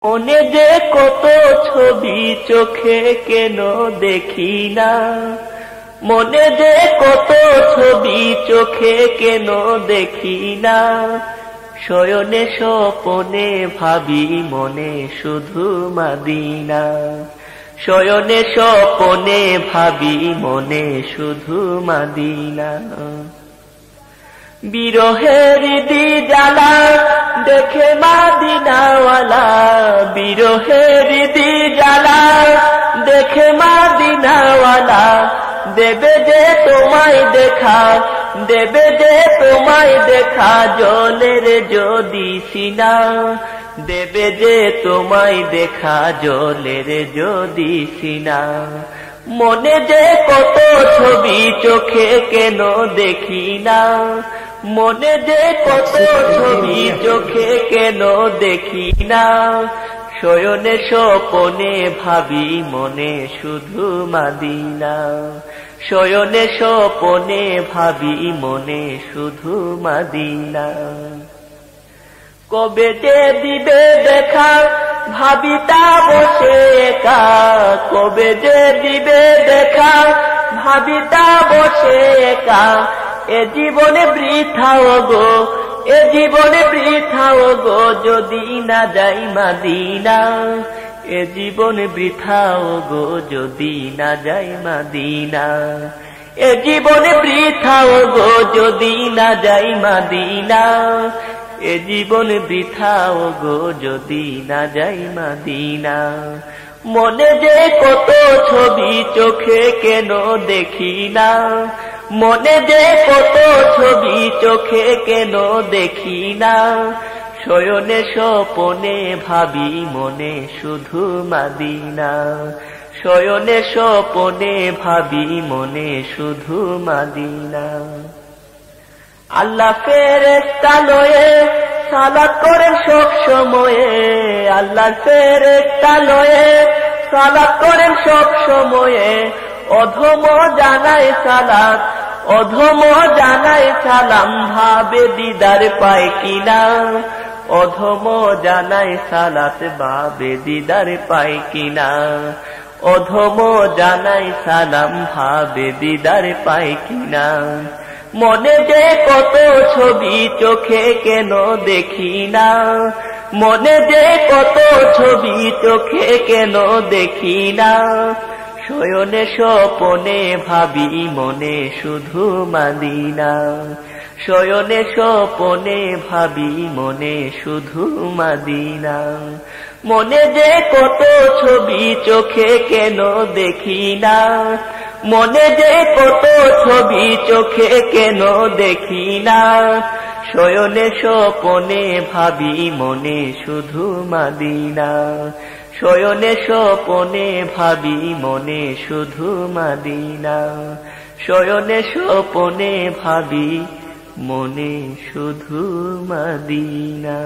মনে যে কত ছবি চোখে কেন দেখি না, মনে যে কত ছবি চোখে কেন দেখি না, শয়নে স্বপনে ভাবি মনে শুধু মদিনা, শয়নে স্বপনে ভাবি মনে শুধু মদিনা। বিরহের দি জ্বালা দেখে মদিনাওয়ালা, বিরহের দি জ্বালা দেখে মদিনাওয়ালা, দেবে যে তোমায় দেখা, দেবে যে তোমায় দেখা, জলের যদি সিনা, দেবে যে তোমায় দেখা, জলের যদি সিনা। মনে যে কত ছবি চোখে কেন দেখি না, মনে যে কত ছবি চোখে কেন দেখি না, শয়নে স্বপনে ভাবি মনে শুধু মদিনা, শয়নে স্বপনে ভাবি মনে শুধু মদিনা। কবে যে দিবে দেখা ভাবি তা বসে একা, কবে যে দিবে দেখা ভাবি তা বসে একা, এ জীবনে বৃথাও গো, এ জীবনে বৃথাও গো, যদি না যাই মদিনা, এ জীবন বৃথাও গো, যদি না যাই মদিনা, এ জীবনে বৃথাও গো, যদি না যাই মদিনা, এ জীবন বৃথাও গো, যদি না যাই মদিনা। মনে যে কত ছবি চোখে কেন দেখি না, মনে যে কত ছবি চোখে কেন দেখি না, শয়নে স্বপনে ভাবি মনে শুধু মদিনা, শয়নে স্বপনে ভাবি মনে শুধু মদিনা। আল্লাহ ফেরেশতা লয়ে সালাত করেন সব সময়ে, আল্লাহ ফেরেশতা লয়ে সালাত করেন সব সময়ে, অধম জানায় সালাত, অধম জানায় সালাম, ভাবে দিদার পায় কিনা, অধম জানায় সালাত, ভাবে দিদার পায় কিনা, অধম জানায় সালাম, ভাবে দিদার পায় কিনা। মনে যে কত ছবি চোখে কেন দেখি না, মনে যে কত ছবি চোখে কেন দেখি না, শয়নে স্বপনে ভাবি মনে শুধু মদিনা, শয়নে স্বপনে ভাবি মনে শুধু মদিনা। মনে যে কত ছবি চোখে কেন দেখি না, মনে যে কত ছবি চোখে কেন দেখি না, শয়নে স্বপনে ভাবি মনে শুধু মদিনা, শয়নে স্বপনে ভাবি মনে শুধু মদিনা, শয়নে স্বপনে ভাবি মনে শুধু মদিনা।